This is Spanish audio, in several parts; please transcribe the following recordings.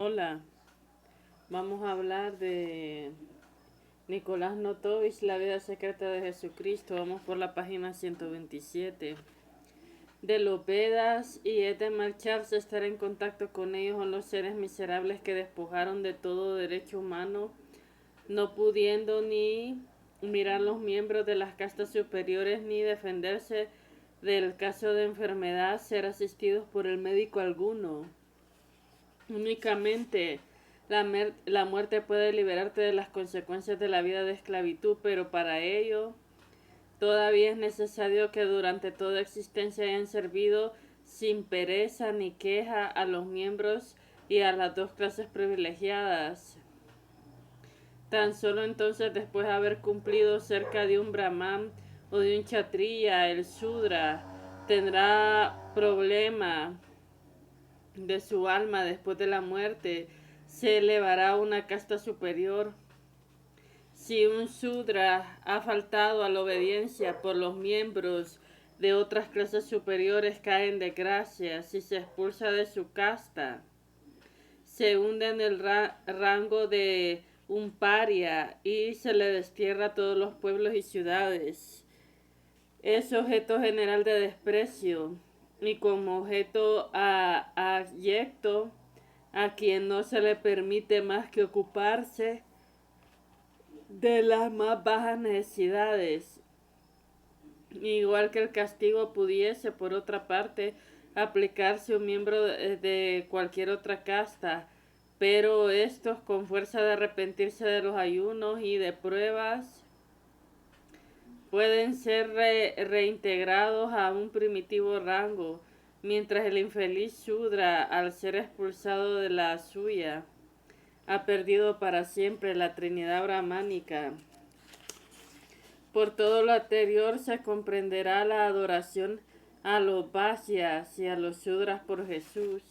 Hola, vamos a hablar de Nicolás Notovich, la vida secreta de Jesucristo. Vamos por la página 127. De los Vedas, y es de marcharse, estar en contacto con ellos, son los seres miserables que despojaron de todo derecho humano, no pudiendo ni mirar los miembros de las castas superiores ni defenderse del caso de enfermedad, ser asistidos por el médico alguno. Únicamente la muerte puede liberarte de las consecuencias de la vida de esclavitud, pero para ello todavía es necesario que durante toda existencia hayan servido sin pereza ni queja a los miembros y a las dos clases privilegiadas. Tan solo entonces, después de haber cumplido cerca de un brahman o de un kshatriya, el shudra tendrá problema de su alma después de la muerte, se elevará a una casta superior. Si un Sudra ha faltado a la obediencia por los miembros de otras clases superiores, cae en desgracia. Si se expulsa de su casta, se hunde en el rango de un paria y se le destierra a todos los pueblos y ciudades. Es objeto general de desprecio y como objeto abyecto a quien no se le permite más que ocuparse de las más bajas necesidades. Igual que el castigo pudiese, por otra parte, aplicarse a un miembro de cualquier otra casta, pero estos, con fuerza de arrepentirse de los ayunos y de pruebas, pueden ser reintegrados a un primitivo rango, mientras el infeliz Shudra, al ser expulsado de la suya, ha perdido para siempre la Trinidad brahmánica. Por todo lo anterior se comprenderá la adoración a los Vaisyas y a los Shudras por Jesús.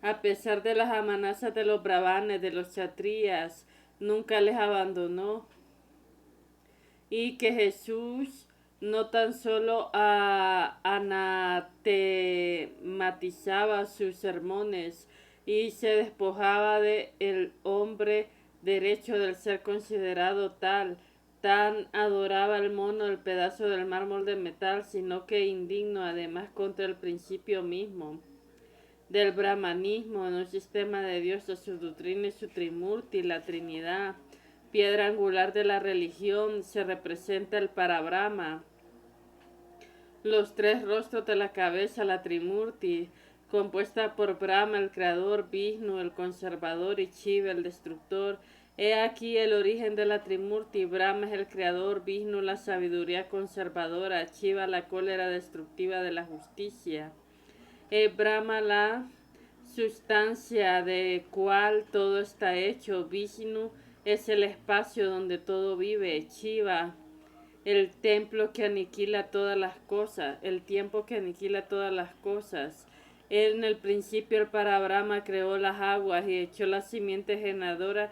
A pesar de las amenazas de los brahmanes, de los kshatriyas, nunca les abandonó. Y que Jesús no tan solo anatematizaba sus sermones y se despojaba de el hombre derecho del ser considerado tal, tan adoraba el mono el pedazo del mármol de metal, sino que indigno además contra el principio mismo del brahmanismo en un sistema de dioses, su doctrina y su trimurti, la Trinidad, piedra angular de la religión, se representa el Parabrahma, los tres rostros de la cabeza, la Trimurti, compuesta por Brahma, el creador, Vishnu, el conservador, y Shiva, el destructor. He aquí el origen de la Trimurti. Brahma es el creador, Vishnu la sabiduría conservadora, Shiva la cólera destructiva de la justicia. Brahma la sustancia de cual todo está hecho. Vishnu es el espacio donde todo vive. Shiva, el templo que aniquila todas las cosas, el tiempo que aniquila todas las cosas. En el principio el Parabrahma creó las aguas y echó la simiente generadora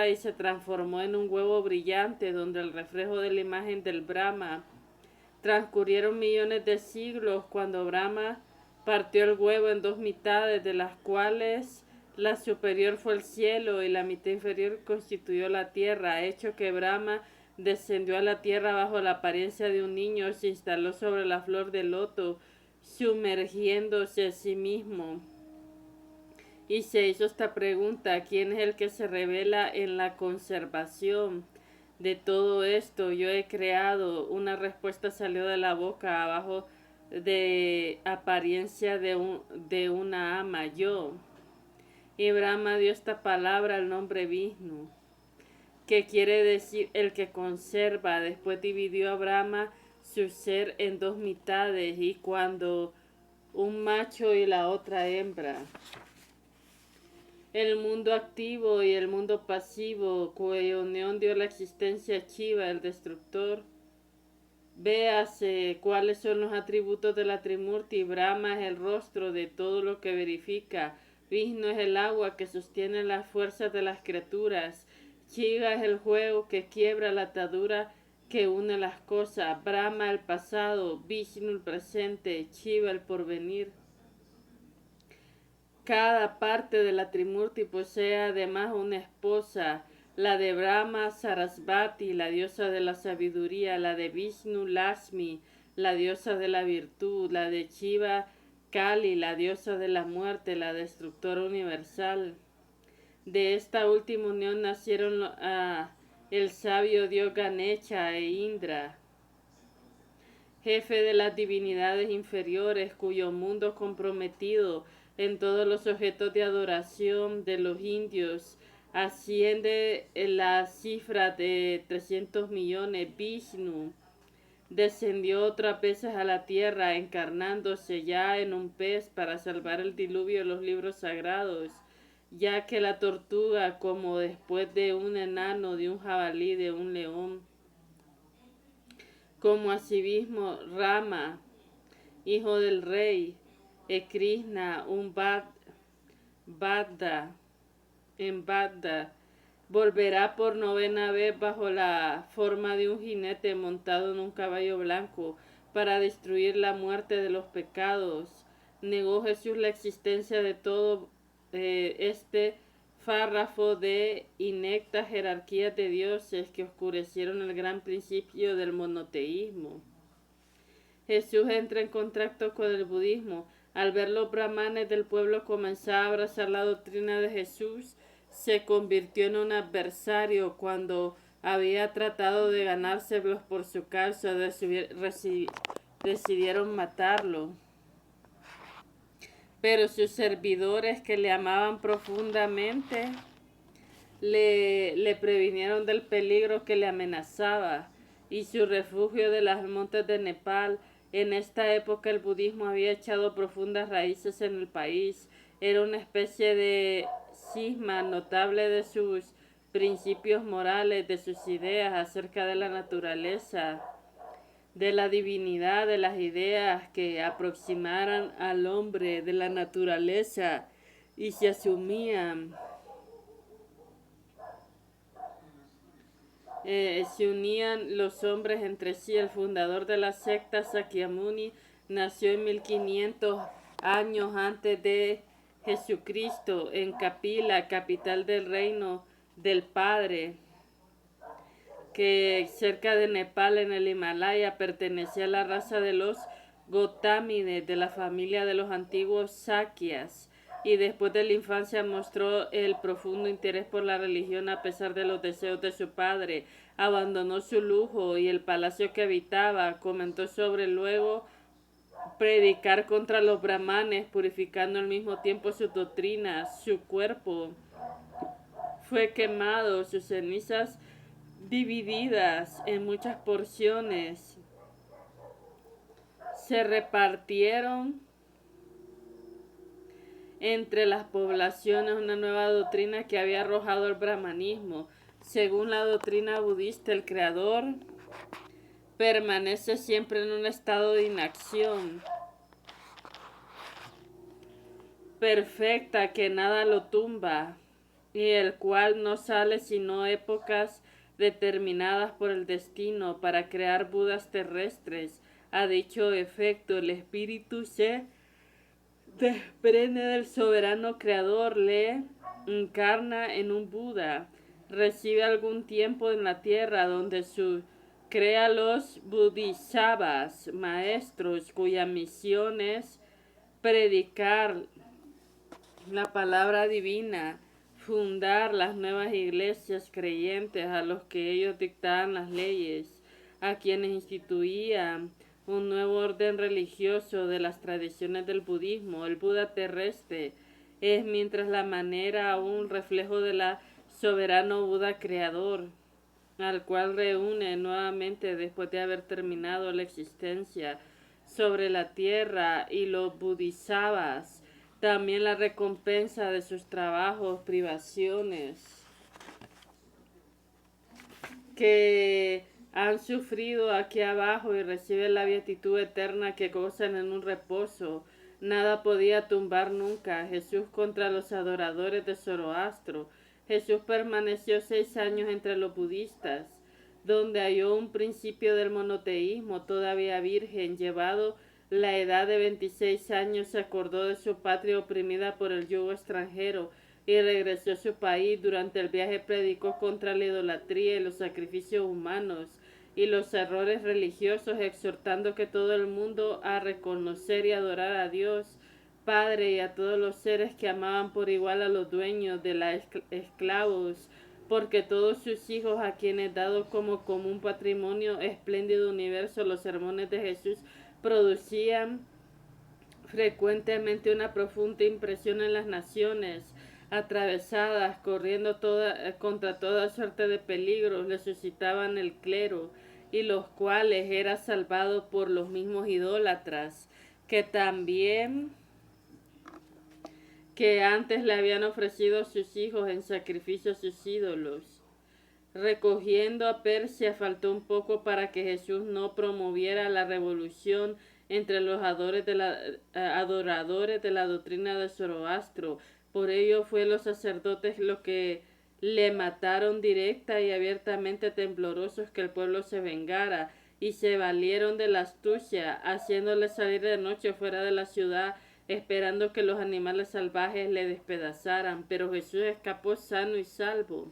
y se transformó en un huevo brillante donde el reflejo de la imagen del Brahma. Transcurrieron millones de siglos cuando Brahma partió el huevo en dos mitades, de las cuales la superior fue el cielo y la mitad inferior constituyó la tierra, hecho que Brahma descendió a la tierra bajo la apariencia de un niño, se instaló sobre la flor de loto, sumergiéndose a sí mismo. Y se hizo esta pregunta: ¿quién es el que se revela en la conservación de todo esto? Yo he creado. Una respuesta salió de la boca abajo de apariencia de una ama, yo. Y Brahma dio esta palabra al nombre Vishnu, que quiere decir el que conserva. Después dividió a Brahma su ser en dos mitades, y cuando un macho y la otra hembra. El mundo activo y el mundo pasivo, cuya unión dio la existencia a Shiva, el destructor. Véase cuáles son los atributos de la Trimurti. Brahma es el rostro de todo lo que verifica. Vishnu es el agua que sostiene las fuerzas de las criaturas. Shiva es el juego que quiebra la atadura que une las cosas. Brahma el pasado, Vishnu el presente, Shiva el porvenir. Cada parte de la Trimurti posee además una esposa, la de Brahma Sarasvati, la diosa de la sabiduría, la de Vishnu Lakshmi, la diosa de la virtud, la de Shiva Kali, la diosa de la muerte, la destructora universal. De esta última unión nacieron el sabio dios Ganesha e Indra, jefe de las divinidades inferiores, cuyo mundo comprometido en todos los objetos de adoración de los indios asciende en la cifra de 300 millones. Vishnu descendió otras veces a la tierra, encarnándose ya en un pez para salvar el diluvio de los libros sagrados, ya que la tortuga, como después de un enano, de un jabalí, de un león, como asimismo Rama, hijo del rey, e Krishna, un Bhadda, en Bhadda, volverá por novena vez bajo la forma de un jinete montado en un caballo blanco para destruir la muerte de los pecados. Negó Jesús la existencia de todo este párrafo de inecta jerarquía de dioses que oscurecieron el gran principio del monoteísmo. Jesús entra en contacto con el budismo. Al ver los brahmanes del pueblo comenzar a abrazar la doctrina de Jesús, se convirtió en un adversario cuando había tratado de ganárselos por su causa, decidieron matarlo. Pero sus servidores, que le amaban profundamente, le previnieron del peligro que le amenazaba, y su refugio de los montes de Nepal. En esta época el budismo había echado profundas raíces en el país. Era una especie de cisma notable de sus principios morales, de sus ideas acerca de la naturaleza, de la divinidad, de las ideas que aproximaran al hombre de la naturaleza y se asumían. Se unían los hombres entre sí. El fundador de la secta, Sakyamuni, nació en 1500 años antes de Jesucristo en Kapila, capital del reino del Padre, que cerca de Nepal, en el Himalaya. Pertenecía a la raza de los Gotamides, de la familia de los antiguos Sakyas, y después de la infancia mostró el profundo interés por la religión a pesar de los deseos de su padre. Abandonó su lujo y el palacio que habitaba. Comentó sobre luego predicar contra los brahmanes, purificando al mismo tiempo sus doctrinas. Su cuerpo fue quemado, sus cenizas divididas en muchas porciones se repartieron entre las poblaciones. Una nueva doctrina que había arrojado el brahmanismo. Según la doctrina budista, el creador permanece siempre en un estado de inacción perfecta que nada lo tumba, y el cual no sale sino épocas determinadas por el destino para crear budas terrestres. A dicho efecto, el espíritu se desprende del soberano creador, le encarna en un Buda, recibe algún tiempo en la tierra donde crea los bodhisattvas, maestros cuya misión es predicar la palabra divina, fundar las nuevas iglesias creyentes a los que ellos dictaban las leyes, a quienes instituían un nuevo orden religioso de las tradiciones del budismo. El Buda terrestre es mientras la manera un reflejo de la soberano Buda creador, al cual reúne nuevamente después de haber terminado la existencia sobre la tierra, y los bodhisattvas también la recompensa de sus trabajos, privaciones que han sufrido aquí abajo, y reciben la beatitud eterna que gozan en un reposo. Nada podía tumbar nunca a Jesús contra los adoradores de Zoroastro. Jesús permaneció 6 años entre los budistas, donde halló un principio del monoteísmo todavía virgen, llevado la edad de 26 años se acordó de su patria oprimida por el yugo extranjero y regresó a su país. Durante el viaje predicó contra la idolatría y los sacrificios humanos y los errores religiosos, exhortando que todo el mundo a reconocer y adorar a Dios Padre y a todos los seres que amaban por igual a los dueños de los esclavos, porque todos sus hijos, a quienes dado como común patrimonio espléndido universo, los sermones de Jesús producían frecuentemente una profunda impresión en las naciones atravesadas, corriendo contra toda suerte de peligros, le suscitaban el clero, y los cuales era salvado por los mismos idólatras, que antes le habían ofrecido a sus hijos en sacrificio a sus ídolos. Recogiendo a Persia, faltó un poco para que Jesús no promoviera la revolución entre los adoradores de la doctrina de Zoroastro. Por ello fue los sacerdotes los que le mataron directa y abiertamente, temblorosos que el pueblo se vengara, y se valieron de la astucia, haciéndole salir de noche fuera de la ciudad, esperando que los animales salvajes le despedazaran. Pero Jesús escapó sano y salvo,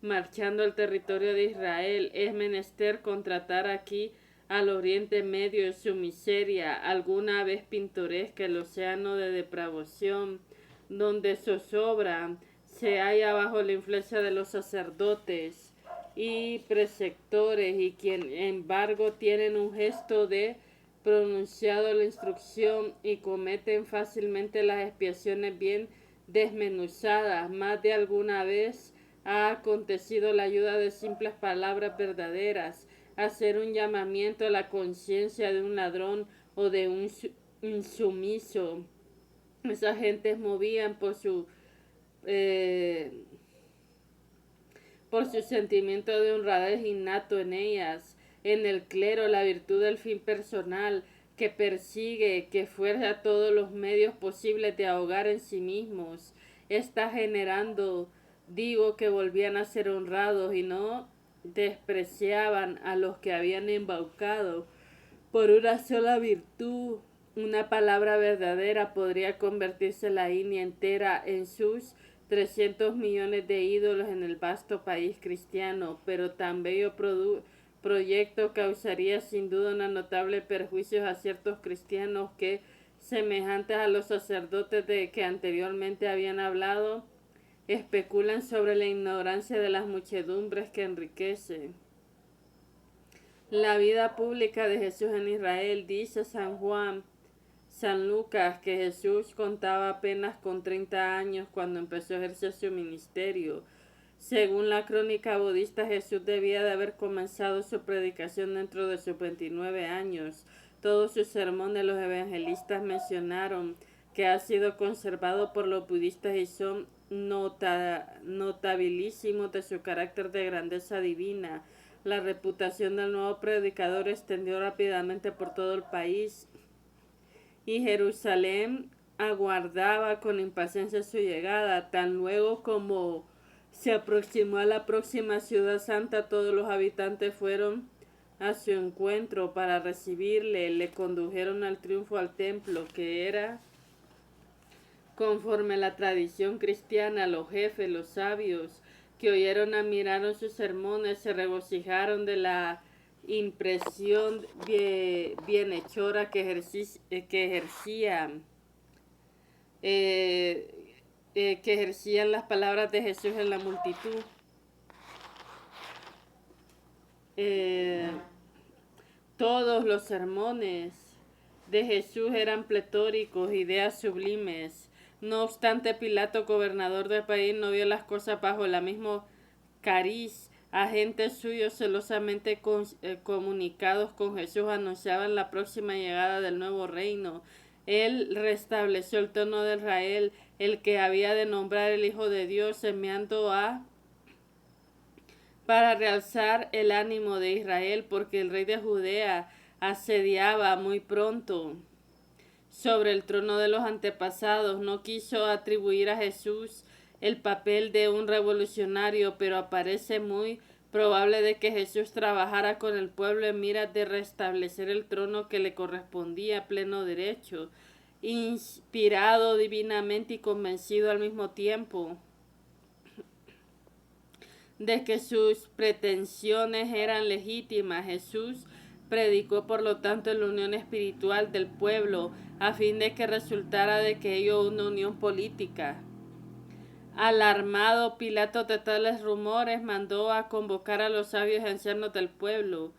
marchando al territorio de Israel. Es menester contratar aquí al Oriente Medio en su miseria, alguna vez pintoresca, el océano de depravación, donde zozobra se halla bajo la influencia de los sacerdotes y preceptores, y quien embargo tienen un gesto de pronunciado la instrucción y cometen fácilmente las expiaciones bien desmenuzadas. Más de alguna vez ha acontecido la ayuda de simples palabras verdaderas, hacer un llamamiento a la conciencia de un ladrón o de un insumiso. Esas gentes movían por su sentimiento de honradez innato en ellas. En el clero, la virtud del fin personal, que persigue, que fuerza todos los medios posibles de ahogar en sí mismos, está generando, digo, que volvían a ser honrados y no despreciaban a los que habían embaucado por una sola virtud. Una palabra verdadera podría convertirse la India entera en sus 300 millones de ídolos en el vasto país cristiano, pero tan bello proyecto causaría sin duda un notable perjuicio a ciertos cristianos que, semejantes a los sacerdotes de que anteriormente habían hablado, especulan sobre la ignorancia de las muchedumbres que enriquece. La vida pública de Jesús en Israel. Dice San Lucas, que Jesús contaba apenas con 30 años cuando empezó a ejercer su ministerio. Según la crónica budista, Jesús debía de haber comenzado su predicación dentro de sus 29 años. Todos sus sermones los evangelistas mencionaron que ha sido conservado por los budistas y son notabilísimos de su carácter de grandeza divina. La reputación del nuevo predicador extendió rápidamente por todo el país, y Jerusalén aguardaba con impaciencia su llegada. Tan luego como se aproximó a la próxima ciudad santa, todos los habitantes fueron a su encuentro para recibirle. Le condujeron al triunfo al templo, que era conforme a la tradición cristiana. Los jefes, los sabios, que oyeron, admiraron sus sermones, se regocijaron de la impresión bienhechora que ejercían las palabras de Jesús en la multitud. Todos los sermones de Jesús eran pletóricos, ideas sublimes. No obstante, Pilato, gobernador del país, no vio las cosas bajo la misma cariz. Agentes suyos celosamente comunicados con Jesús anunciaban la próxima llegada del nuevo reino. Él restableció el trono de Israel, el que había de nombrar el Hijo de Dios, enviando para realzar el ánimo de Israel, porque el rey de Judea asediaba muy pronto sobre el trono de los antepasados. No quiso atribuir a Jesús el papel de un revolucionario, pero aparece muy probable de que Jesús trabajara con el pueblo en miras de restablecer el trono que le correspondía a pleno derecho, inspirado divinamente y convencido al mismo tiempo de que sus pretensiones eran legítimas. Jesús predicó por lo tanto en la unión espiritual del pueblo a fin de que resultara de que ello una unión política. Alarmado Pilato de tales rumores, mandó a convocar a los sabios y ancianos del pueblo,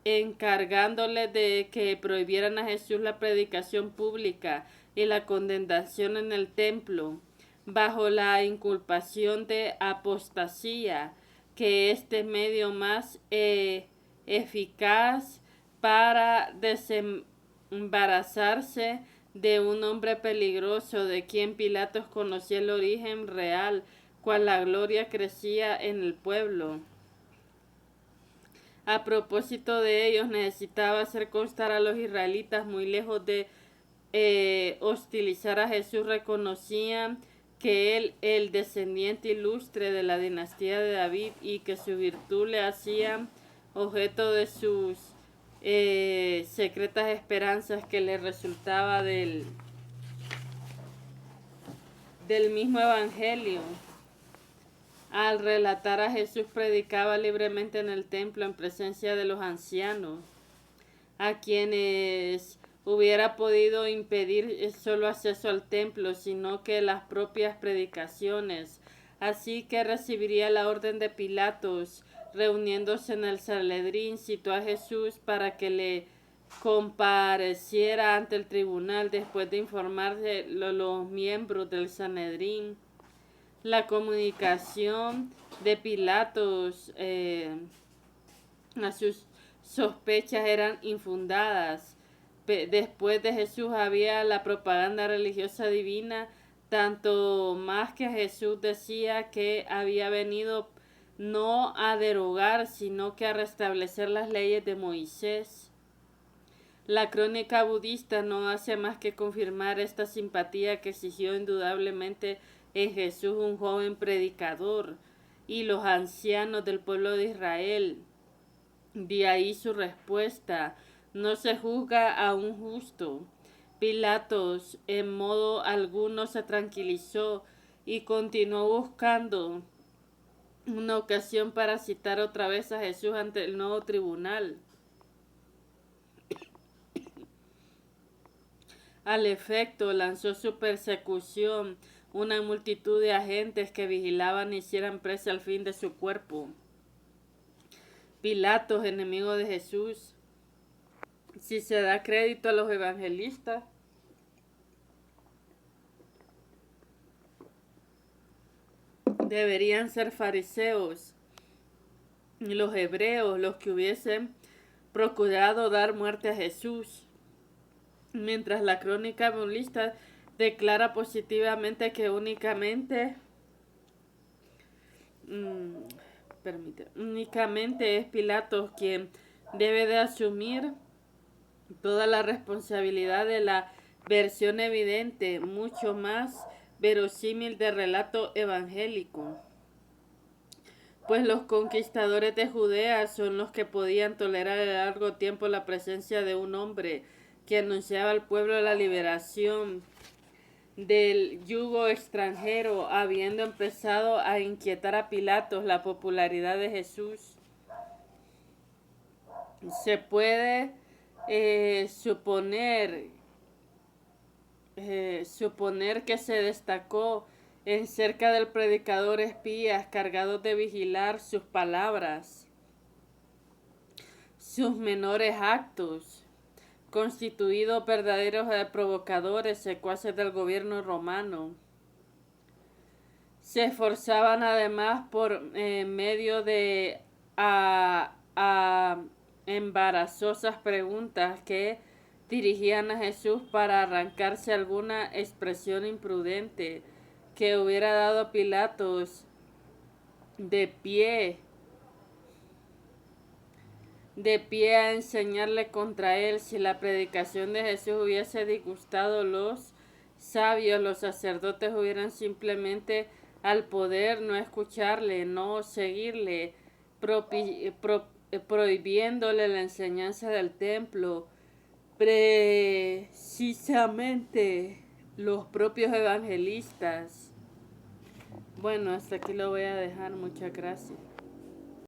encargándoles de que prohibieran a Jesús la predicación pública y la condenación en el templo, bajo la inculpación de apostasía, que este medio más eficaz para desembarazarse de un hombre peligroso, de quien Pilatos conocía el origen real, cual la gloria crecía en el pueblo. A propósito de ellos, necesitaba hacer constar a los israelitas, muy lejos de hostilizar a Jesús, reconocían que él, el descendiente ilustre de la dinastía de David, y que su virtud le hacía objeto de sus secretas esperanzas, que le resultaba del mismo evangelio. Al relatar a Jesús, predicaba libremente en el templo en presencia de los ancianos, a quienes hubiera podido impedir solo acceso al templo, sino que las propias predicaciones. Así que recibiría la orden de Pilatos, reuniéndose en el Sanedrín, citó a Jesús para que le compareciera ante el tribunal. Después de informarse los miembros del Sanedrín, la comunicación de Pilatos a sus sospechas eran infundadas. Después de Jesús había la propaganda religiosa divina, tanto más que Jesús decía que había venido no a derogar, sino que a restablecer las leyes de Moisés. La crónica budista no hace más que confirmar esta simpatía que exigió indudablemente en Jesús un joven predicador y los ancianos del pueblo de Israel. De ahí su respuesta: no se juzga a un justo. Pilatos en modo alguno se tranquilizó y continuó buscando una ocasión para citar otra vez a Jesús ante el nuevo tribunal. Al efecto, lanzó su persecución una multitud de agentes que vigilaban e hicieran presa al fin de su cuerpo. Pilatos, enemigo de Jesús. Si se da crédito a los evangelistas, deberían ser fariseos y los hebreos los que hubiesen procurado dar muerte a Jesús, mientras la crónica budista declara positivamente que únicamente es Pilatos quien debe de asumir toda la responsabilidad de la versión evidente, mucho más verosímil del relato evangélico, pues los conquistadores de Judea son los que podían tolerar a largo tiempo la presencia de un hombre que anunciaba al pueblo la liberación del yugo extranjero. Habiendo empezado a inquietar a Pilatos la popularidad de Jesús, se puede suponer que se destacó en cerca del predicador espías cargados de vigilar sus palabras, sus menores actos, constituidos verdaderos provocadores, secuaces del gobierno romano. Se esforzaban además por medio de embarazosas preguntas que dirigían a Jesús para arrancarse alguna expresión imprudente que hubiera dado a Pilatos de pie a enseñarle contra él. Si la predicación de Jesús hubiese disgustado a los sabios, los sacerdotes hubieran simplemente al poder no escucharle, no seguirle, prohibiéndole la enseñanza del templo. Precisamente los propios evangelistas. Bueno, hasta aquí lo voy a dejar. Muchas gracias.